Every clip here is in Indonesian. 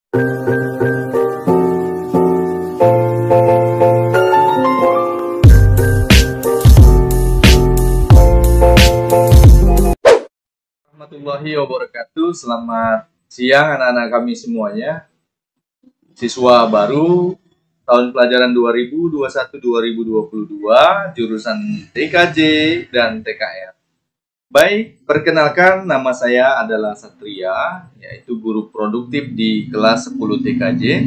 Warahmatullahi wabarakatuh. Selamat siang anak-anak kami semuanya. Siswa baru tahun pelajaran 2021-2022 jurusan TKJ dan TKR. Baik, perkenalkan nama saya adalah Satria, yaitu guru produktif di kelas 10 TKJ.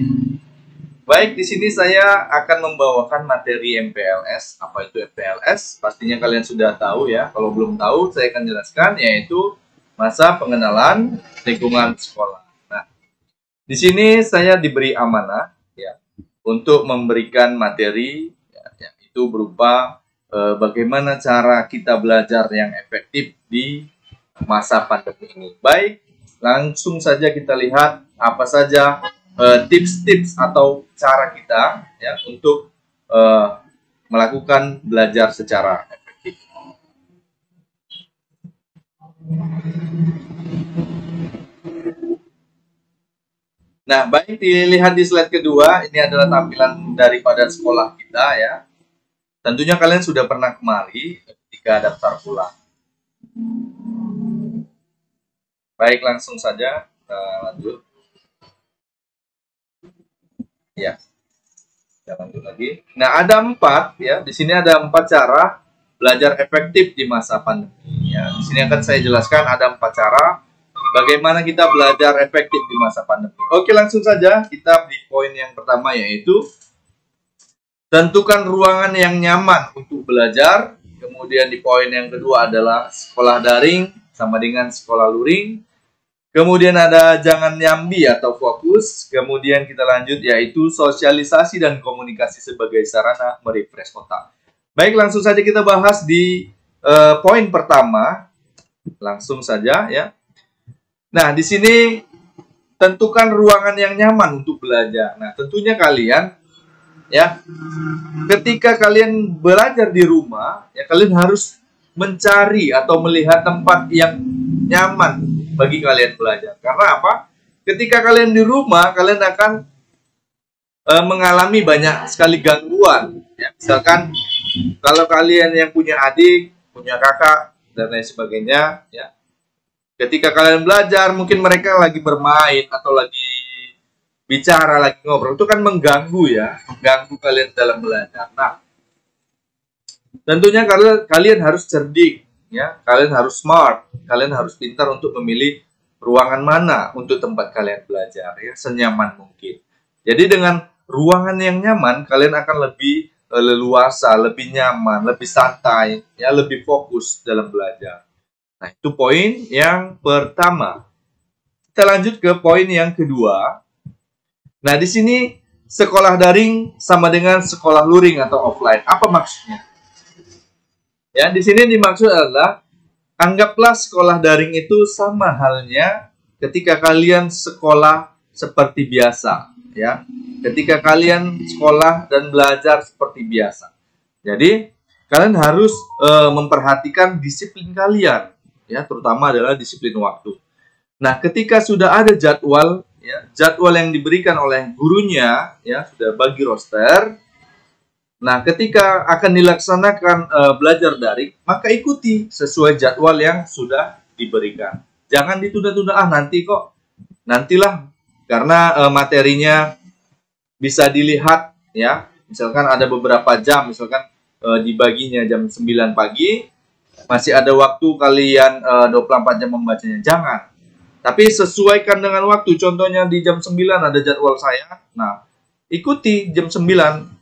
Baik, di sini saya akan membawakan materi MPLS. Apa itu MPLS? Pastinya kalian sudah tahu ya. Kalau belum tahu, saya akan jelaskan, yaitu masa pengenalan lingkungan sekolah. Nah, di sini saya diberi amanah ya untuk memberikan materi ya, itu berupa bagaimana cara kita belajar yang efektif di masa pandemi ini. Baik, langsung saja kita lihat apa saja tips-tips atau cara kita ya untuk melakukan belajar secara efektif. Nah, baik, dilihat di slide kedua, ini adalah tampilan daripada sekolah kita ya. Tentunya kalian sudah pernah kemari ketika daftar pulang. Baik, langsung saja kita lanjut. Ya, kita lanjut lagi. Nah, ada 4 ya. Di sini ada 4 cara belajar efektif di masa pandemi. Ya, di sini akan saya jelaskan ada 4 cara bagaimana kita belajar efektif di masa pandemi. Oke, langsung saja kita di poin yang pertama, yaitu tentukan ruangan yang nyaman untuk belajar. Kemudian di poin yang kedua adalah sekolah daring sama dengan sekolah luring. Kemudian ada jangan nyambi atau fokus. Kemudian kita lanjut yaitu sosialisasi dan komunikasi sebagai sarana merefresh otak. Baik, langsung saja kita bahas di poin pertama. Langsung saja ya. Nah, di sini tentukan ruangan yang nyaman untuk belajar. Nah, tentunya kalian ya, ketika kalian belajar di rumah, ya kalian harus mencari atau melihat tempat yang nyaman bagi kalian belajar. Karena apa? Ketika kalian di rumah, kalian akan mengalami banyak sekali gangguan. Ya, misalkan kalau kalian yang punya adik, punya kakak, dan lain sebagainya, ya. Ketika kalian belajar, mungkin mereka lagi bermain atau lagi bicara, lagi ngobrol. Itu kan mengganggu ya, mengganggu kalian dalam belajar. Nah, tentunya kalian harus cerdik, ya. Kalian harus smart, kalian harus pintar untuk memilih ruangan mana untuk tempat kalian belajar, ya, senyaman mungkin. Jadi dengan ruangan yang nyaman, kalian akan lebih leluasa, lebih nyaman, lebih santai, ya, lebih fokus dalam belajar. Nah, itu poin yang pertama. Kita lanjut ke poin yang kedua. Nah, di sini sekolah daring sama dengan sekolah luring atau offline. Apa maksudnya? Ya, di sini dimaksud adalah anggaplah sekolah daring itu sama halnya ketika kalian sekolah seperti biasa, ya. Ketika kalian sekolah dan belajar seperti biasa. Jadi, kalian harus memperhatikan disiplin kalian. Ya, terutama adalah disiplin waktu. Nah, ketika sudah ada jadwal, ya, jadwal yang diberikan oleh gurunya, ya, sudah bagi roster. Nah, ketika akan dilaksanakan belajar daring, maka ikuti sesuai jadwal yang sudah diberikan. Jangan ditunda-tunda, nanti kok, nantilah, karena materinya bisa dilihat, ya. Misalkan ada beberapa jam, misalkan dibaginya jam 9 pagi, masih ada waktu kalian 24 jam membacanya. Jangan. Tapi sesuaikan dengan waktu. Contohnya di jam 9 ada jadwal saya. Nah, ikuti jam 9.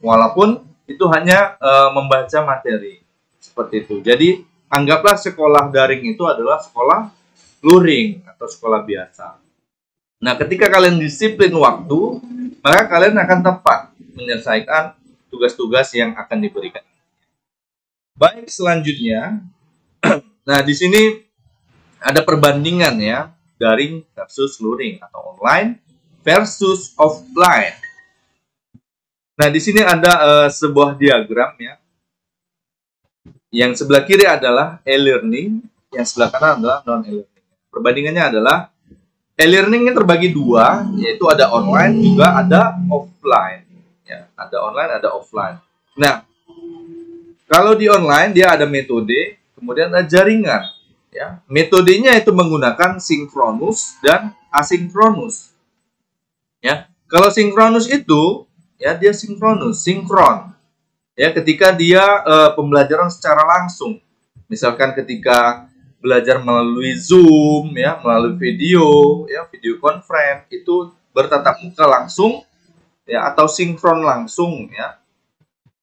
Walaupun itu hanya membaca materi. Seperti itu. Jadi, anggaplah sekolah daring itu adalah sekolah luring atau sekolah biasa. Nah, ketika kalian disiplin waktu, maka kalian akan tepat menyelesaikan tugas-tugas yang akan diberikan. Baik, selanjutnya. Nah, di sini ada perbandingan ya, daring versus luring atau online versus offline. Nah, di sini ada sebuah diagram ya. Yang sebelah kiri adalah e-learning, yang sebelah kanan adalah non-e-learning. Perbandingannya adalah E-learning ini terbagi dua, yaitu ada online juga ada offline. Ya, ada online, ada offline. Nah, kalau di online dia ada metode, kemudian ada jaringan. Ya, metodenya itu menggunakan sinkronus dan asinkronus. Ya, kalau sinkronus itu, ya dia sinkron. Ya, ketika dia pembelajaran secara langsung. Misalkan ketika belajar melalui Zoom, ya, melalui video, ya, video conference itu bertatap muka langsung, ya, atau sinkron langsung, ya,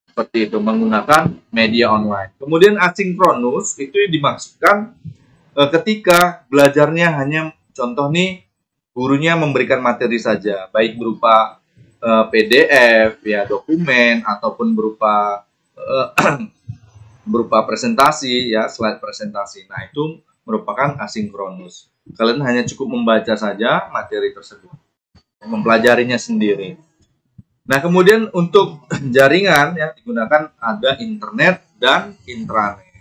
seperti itu menggunakan media online. Kemudian asinkronus itu dimaksudkan ketika belajarnya hanya contoh nih gurunya memberikan materi saja, baik berupa PDF, ya, dokumen ataupun berupa berupa presentasi, ya, slide presentasi. Nah, itu merupakan asinkronus. Kalian hanya cukup membaca saja materi tersebut, mempelajarinya sendiri. Nah, kemudian untuk jaringan yang digunakan ada internet dan intranet.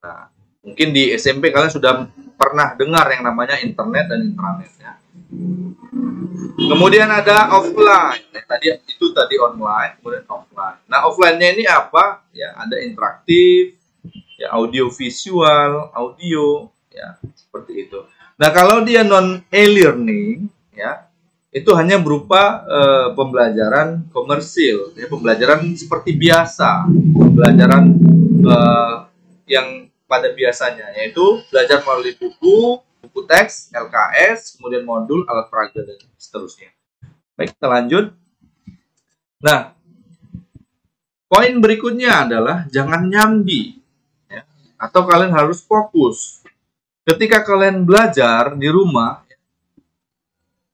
Nah, mungkin di SMP kalian sudah pernah dengar yang namanya internet dan intranet, ya. Kemudian ada offline. Tadi online, kemudian offline. Nah, offline-nya ini apa? Ya, ada interaktif, ya, audio visual, audio, ya, seperti itu. Nah, kalau dia non e-learning, ya, itu hanya berupa pembelajaran komersil, ya, pembelajaran seperti biasa, pembelajaran yang pada biasanya, yaitu belajar melalui buku teks, LKS, kemudian modul, alat peraga, dan seterusnya. Baik, kita lanjut. Nah, poin berikutnya adalah jangan nyambi, ya, atau kalian harus fokus. Ketika kalian belajar di rumah,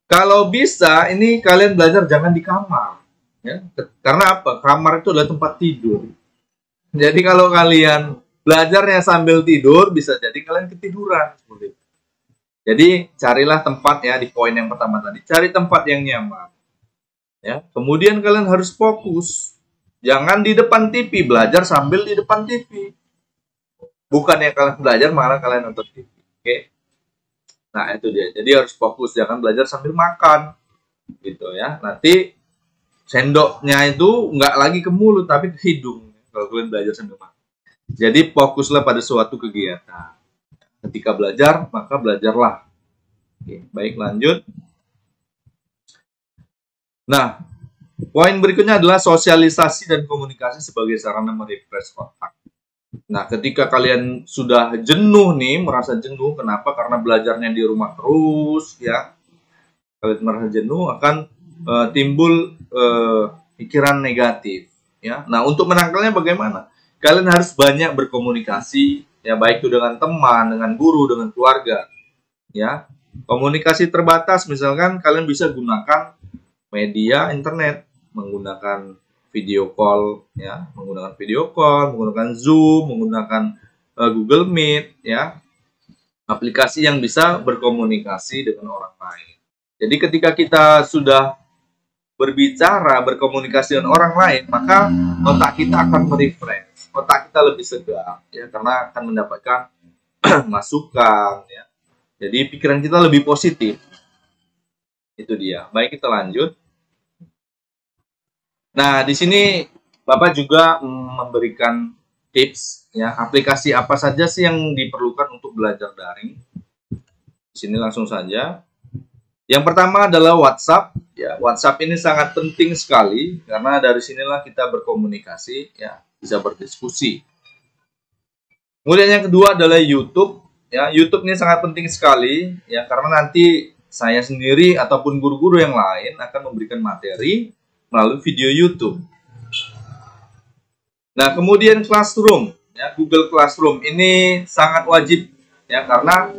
kalau bisa ini kalian belajar jangan di kamar, ya. Karena apa? Kamar itu adalah tempat tidur. Jadi kalau kalian belajarnya sambil tidur, bisa jadi kalian ketiduran seperti itu. Jadi carilah tempat, ya, di poin yang pertama tadi, cari tempat yang nyaman, ya. Kemudian kalian harus fokus, jangan di depan TV, belajar sambil di depan TV. Bukannya kalian belajar malah kalian nonton TV. Oke. Nah, itu dia. Jadi harus fokus, jangan belajar sambil makan, gitu, ya. Nanti sendoknya itu nggak lagi ke mulut tapi ke hidung kalau kalian belajar sambil makan. Jadi fokuslah pada suatu kegiatan. Ketika belajar, maka belajarlah. Oke, baik, lanjut. Nah, poin berikutnya adalah sosialisasi dan komunikasi sebagai sarana merefresh otak. Nah, ketika kalian sudah jenuh nih, merasa jenuh, kenapa? Karena belajarnya di rumah terus, ya. Kalian merasa jenuh, akan timbul pikiran negatif, ya. Nah, untuk menangkalnya bagaimana? Kalian harus banyak berkomunikasi, ya, baik itu dengan teman, dengan guru, dengan keluarga, ya. Komunikasi terbatas, misalkan kalian bisa gunakan media internet, menggunakan video call, ya, menggunakan Zoom, menggunakan Google Meet, ya, aplikasi yang bisa berkomunikasi dengan orang lain. Jadi ketika kita sudah berbicara, berkomunikasi dengan orang lain, maka otak kita akan merefresh. Otak kita lebih segar, ya, karena akan mendapatkan masukan, ya. Jadi pikiran kita lebih positif. Itu dia. Baik, kita lanjut. Nah, di sini Bapak juga memberikan tips, ya, aplikasi apa saja sih yang diperlukan untuk belajar daring. Di sini langsung saja. Yang pertama adalah WhatsApp, ya. WhatsApp ini sangat penting sekali karena dari sinilah kita berkomunikasi, ya, bisa berdiskusi. Kemudian yang kedua adalah YouTube, ya. YouTube ini sangat penting sekali, ya, karena nanti saya sendiri ataupun guru-guru yang lain akan memberikan materi melalui video YouTube. Nah, kemudian Classroom, ya, Google Classroom ini sangat wajib, ya, karena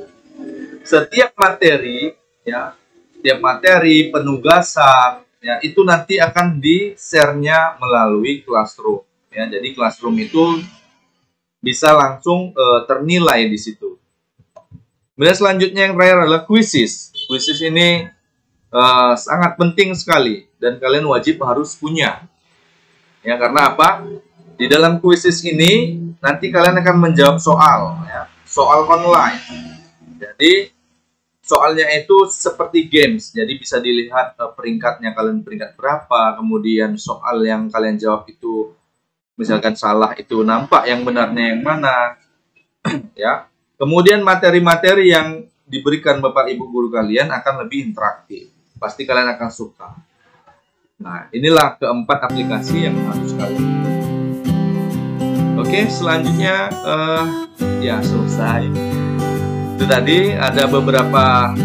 setiap materi, ya, setiap materi, penugasan, ya, itu nanti akan di-share-nya melalui Classroom, ya. Jadi Classroom itu bisa langsung ternilai di situ. Kemudian selanjutnya yang terakhir adalah quizzes. Quizzes ini sangat penting sekali dan kalian wajib harus punya, ya, karena apa? Di dalam quizzes ini nanti kalian akan menjawab soal, ya, soal online. Jadi soalnya itu seperti games, jadi bisa dilihat peringkatnya kalian peringkat berapa, kemudian soal yang kalian jawab itu misalkan salah itu nampak yang benarnya yang mana, ya. Kemudian materi-materi yang diberikan Bapak Ibu guru kalian akan lebih interaktif, pasti kalian akan suka. Nah, inilah keempat aplikasi yang harus kalian. Oke, selanjutnya ya selesai. Itu tadi ada beberapa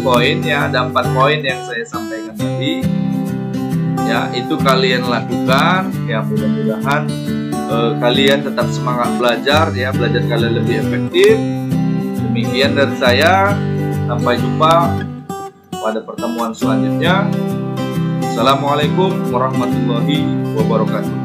poin ya, ada 4 poin yang saya sampaikan tadi. Ya, itu kalian lakukan ya, mudah-mudahan kalian tetap semangat belajar ya, belajar kalian lebih efektif. Demikian dari saya, sampai jumpa pada pertemuan selanjutnya. Assalamualaikum warahmatullahi wabarakatuh.